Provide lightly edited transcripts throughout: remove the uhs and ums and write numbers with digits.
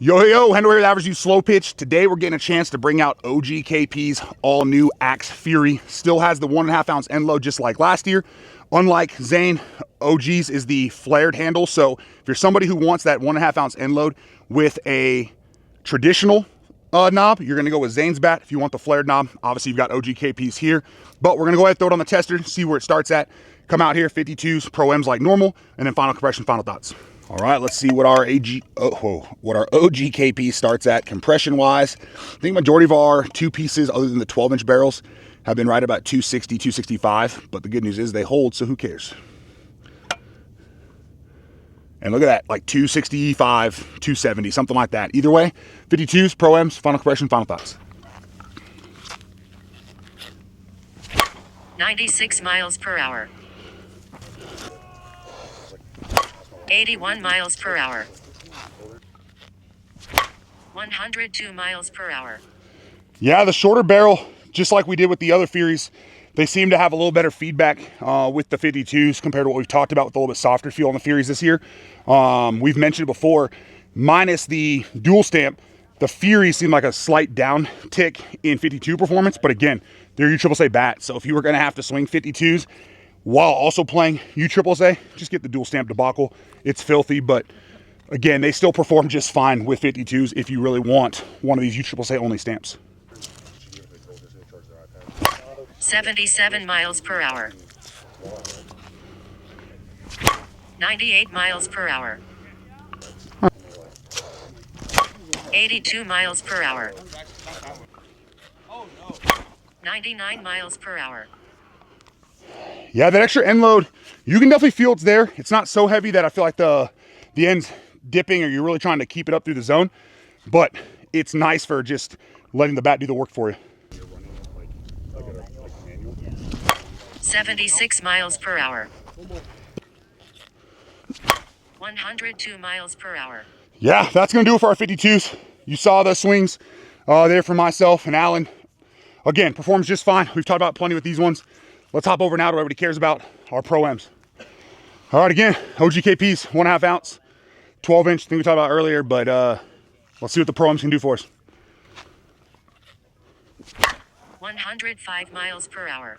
Yo, Henry with Average Use Slo-Pitch. Today we're getting a chance to bring out OGKP's all new Axe Fury. Still has the 1.5 ounce end load just like last year. Unlike Zane, OG's is the flared handle. So if you're somebody who wants that 1.5 ounce end load with a traditional knob, you're gonna go with Zane's bat. If you want the flared knob, obviously you've got OGKP's here. But we're gonna go ahead and throw it on the tester, see where it starts at. Come out here, 52s, ProMs like normal, and then final compression, final thoughts. All right, let's see what our OGKP starts at compression-wise. I think majority of our two pieces, other than the 12-inch barrels, have been right about 260, 265. But the good news is they hold, so who cares? And look at that, like 265, 270, something like that. Either way, 52s, ProMs, final compression, final thoughts. 96 miles per hour. 81 miles per hour. 102 miles per hour. Yeah, the shorter barrel, just like we did with the other Furies, they seem to have a little better feedback with the 52s compared to what we've talked about with a little bit softer feel on the Furies this year. We've mentioned it before, minus the dual stamp, the Furies seem like a slight down tick in 52 performance, but again, they're USSSA bat. So if you were gonna have to swing 52s while also playing USSSA, just get the dual stamp debacle. It's filthy, but again, they still perform just fine with 52s if you really want one of these USSSA only stamps. 77 miles per hour. 98 miles per hour. 82 miles per hour. 99 miles per hour. Yeah, that extra end load, you can definitely feel it's there. It's not so heavy that I feel like the end's dipping or you're really trying to keep it up through the zone, but it's nice for just letting the bat do the work for you. 76 miles per hour. 102 miles per hour. Yeah, that's gonna do it for our 52s. You saw the swings there for myself and Alan. Again, performs just fine. We've talked about plenty with these ones. Let's hop over now to what everybody cares about, our ProMs. All right, again, OGKP's 1.5 ounce, 12-inch, thing we talked about earlier, but let's see what the ProMs can do for us. 105 miles per hour.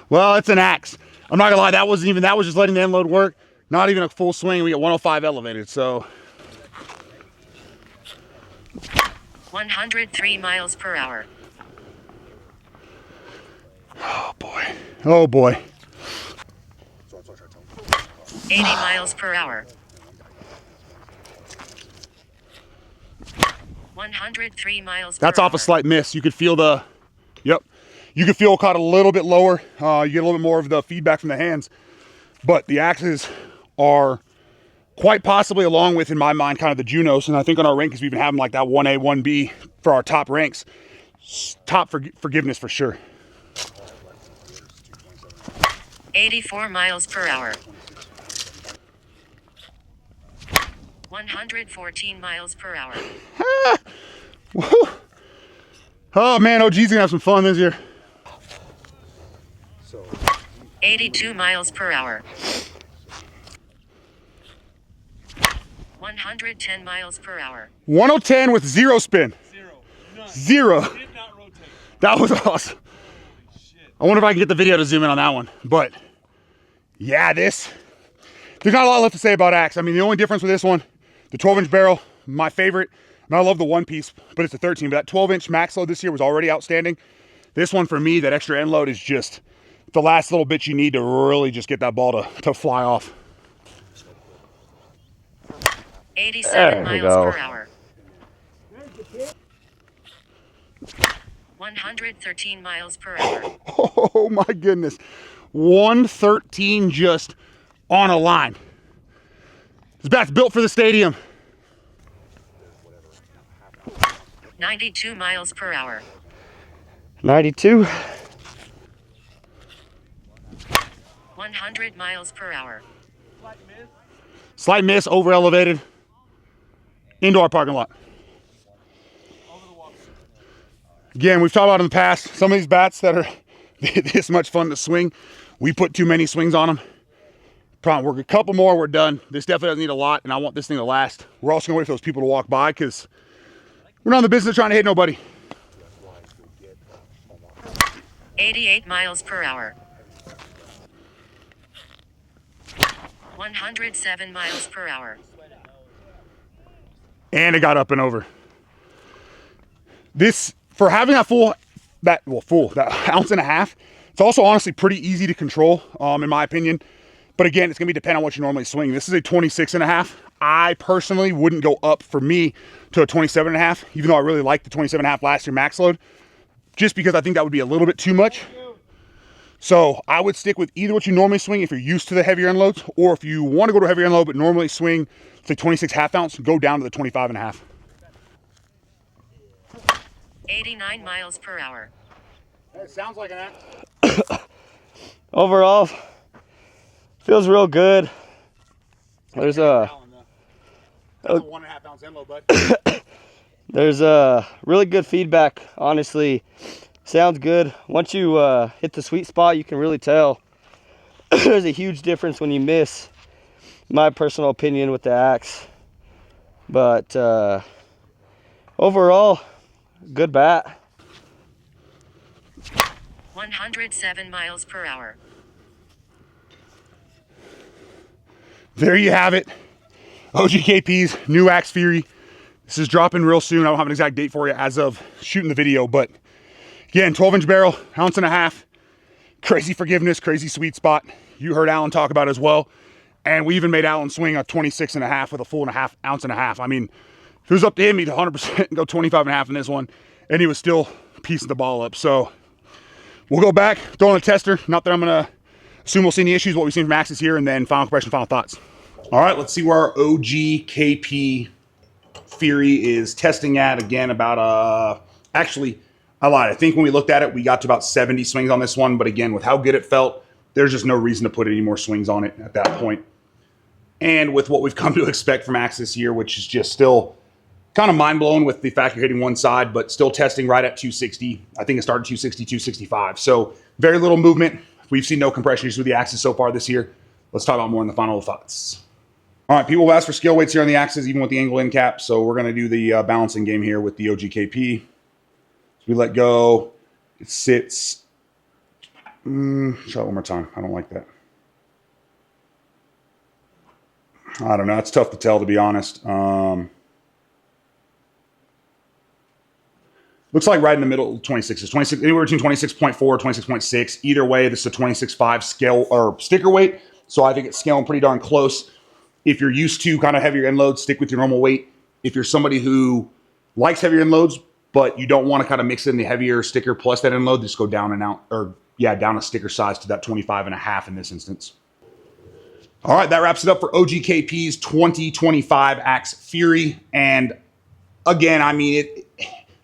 Well, it's an axe. I'm not gonna lie, that was just letting the end load work. Not even a full swing. We got 105 elevated, so. 103 miles per hour. Oh boy. Oh boy. 80 miles per hour. 103 miles per hour. That's off a slight miss. You could feel the, yep. You could feel it caught a little bit lower. You get a little bit more of the feedback from the hands. But the axes are quite possibly, along with, in my mind, kind of the Junos. And I think on our rankings, we even have them like that 1A, 1B for our top ranks. Top forgiveness for sure. 84 miles per hour. 114 miles per hour. Oh man, OG's gonna have some fun this year. 82 miles per hour. 110 miles per hour. 110 with zero spin. Zero. Did not rotate. That was awesome. I wonder if I can get the video to zoom in on that one. But yeah, there's not a lot left to say about axe. I mean, the only difference with this one, the 12-inch barrel, my favorite. And I love the one piece, but it's a 13. But that 12-inch max load this year was already outstanding. This one for me, that extra end load is just the last little bit you need to really just get that ball to fly off. 87 miles per hour. 113 miles per hour. Oh my goodness. 113 just on a line. This bat's built for the stadium. 92 miles per hour. 92. 100 miles per hour. Slight miss, over elevated. Indoor parking lot. Again, we've talked about in the past, some of these bats that are this much fun to swing, we put too many swings on them. We're a couple more, we're done. This definitely doesn't need a lot, and I want this thing to last. We're also gonna wait for those people to walk by because we're not in the business of trying to hit nobody. 88 miles per hour. 107 miles per hour. And it got up and over. This, for having that ounce and a half, it's also honestly pretty easy to control, in my opinion. But again, it's gonna be dependent on what you normally swing. This is a 26 and a half. I personally wouldn't go up for me to a 27 and a half, even though I really liked the 27 and a half last year max load, just because I think that would be a little bit too much. So I would stick with either what you normally swing if you're used to the heavier unloads, or if you want to go to a heavier unload but normally swing, say 26 half ounce, go down to the 25 and a half. 89 miles per hour. It sounds like an Overall, feels real good. There's a 1.5 ounce end load, bud. There's really good feedback, honestly. Sounds good. Once you hit the sweet spot, you can really tell. There's a huge difference when you miss, my personal opinion, with the axe. But overall, good bat. 107 miles per hour. There you have it. OGKP's new Axe Fury. This is dropping real soon. I don't have an exact date for you as of shooting the video, but again, 12-inch barrel, ounce and a half. Crazy forgiveness, crazy sweet spot. You heard Alan talk about it as well. And we even made Alan swing a 26 and a half with a full ounce and a half. I mean, if it was up to him, he'd 100% go 25 and a half in this one. And he was still piecing the ball up. So we'll go back, throw in a tester. Not that I'm going to assume we'll see any issues, what we've seen from Axis here, and then final compression, final thoughts. All right, let's see where our OGKP Fury is testing at. Again, about, actually, I lied. I think when we looked at it, we got to about 70 swings on this one. But again, with how good it felt, there's just no reason to put any more swings on it at that point. And with what we've come to expect from Axis here, which is just still kind of mind-blowing with the fact you're hitting one side, but still testing right at 260. I think it started 260, 265. So very little movement. We've seen no compression issues with the Axis so far this year. Let's talk about more in the final thoughts. All right, people have asked for scale weights here on the Axis, even with the angle end cap. So we're going to do the balancing game here with the OGKP. So we let go. It sits. Try it one more time. I don't like that. I don't know. It's tough to tell, to be honest. Looks like right in the middle, 26 is 26, anywhere between 26.4, 26.6. Either way, this is a 26.5 scale or sticker weight. So I think it's scaling pretty darn close. If you're used to kind of heavier end loads, stick with your normal weight. If you're somebody who likes heavier end loads, but you don't want to kind of mix in the heavier sticker plus that end load, just go down and out, or yeah, down a sticker size to that 25 and a half in this instance. All right, that wraps it up for OGKP's 2025 Axe Fury. And again, I mean,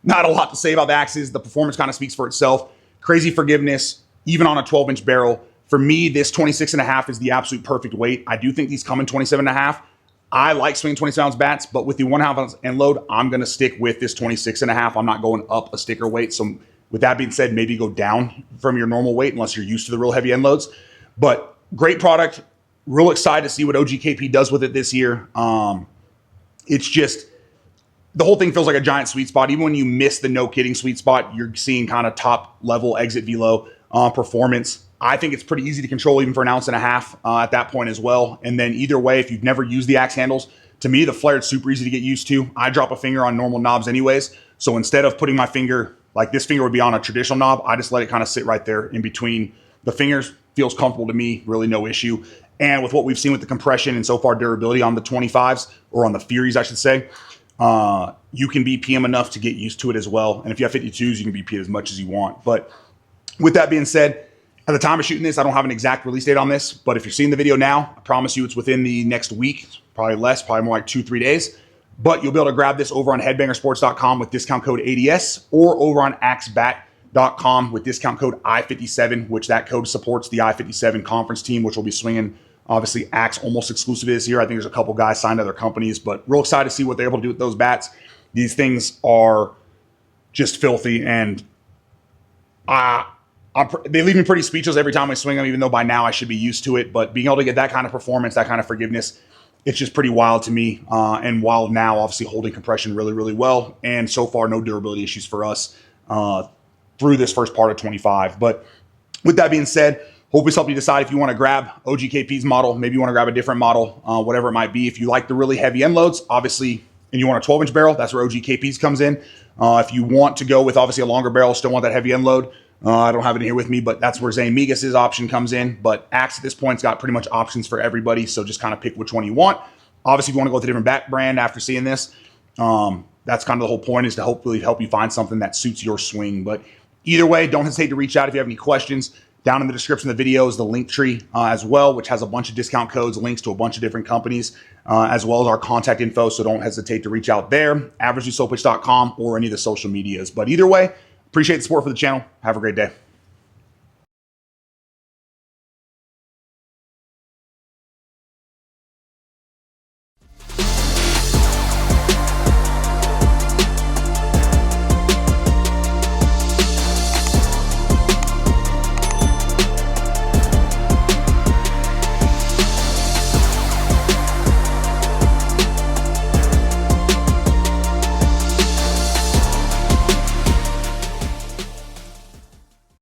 not a lot to say about the Axes. The performance kind of speaks for itself. Crazy forgiveness, even on a 12-inch barrel. For me, this 26 and a half is the absolute perfect weight. I do think these come in 27 and a half. I like swinging 27 ounce bats, but with the 1/2 ounce end load, I'm going to stick with this 26 and a half. I'm not going up a sticker weight. So with that being said, maybe go down from your normal weight unless you're used to the real heavy end loads. But great product. Real excited to see what OGKP does with it this year. It's just, the whole thing feels like a giant sweet spot. Even when you miss the no kidding sweet spot, you're seeing kind of top level exit velo performance. I think it's pretty easy to control even for an ounce and a half at that point as well. And then either way, if you've never used the axe handles, to me, the flared super easy to get used to. I drop a finger on normal knobs anyways. So instead of putting my finger, like this finger would be on a traditional knob, I just let it kind of sit right there in between the fingers. Feels comfortable to me, really no issue. And with what we've seen with the compression and so far durability on the 25s, or on the Furies, I should say, you can BPM enough to get used to it as well. And if you have 52s, you can BPM as much as you want. But with that being said, at the time of shooting this, I don't have an exact release date on this, but if you're seeing the video now, I promise you it's within the next week, probably less, probably more like 2-3 days. But you'll be able to grab this over on headbangersports.com with discount code ADS, or over on axebat.com with discount code I57, which that code supports the I57 conference team, which will be swinging, obviously, Axe almost exclusively this year. I think there's a couple guys signed to other companies, but real excited to see what they're able to do with those bats. These things are just filthy, and they leave me pretty speechless every time I swing them, even though by now I should be used to it. But being able to get that kind of performance, that kind of forgiveness, it's just pretty wild to me. And wild now, obviously holding compression really, really well. And so far, no durability issues for us through this first part of 25. But with that being said, hope this helped you decide if you want to grab OGKP's model, maybe you want to grab a different model, whatever it might be. If you like the really heavy end loads, obviously, and you want a 12-inch barrel, that's where OGKP's comes in. If you want to go with obviously a longer barrel, still want that heavy end load, I don't have it here with me, but that's where Zane Migas' option comes in. But Axe at this point's got pretty much options for everybody, so just kind of pick which one you want. Obviously, if you want to go with a different back brand after seeing this, that's kind of the whole point, is to hopefully help you find something that suits your swing. But either way, don't hesitate to reach out if you have any questions. Down in the description of the video is the link tree as well, which has a bunch of discount codes, links to a bunch of different companies, as well as our contact info. So don't hesitate to reach out there, averagelyslo-pitch.com, or any of the social medias. But either way, appreciate the support for the channel. Have a great day.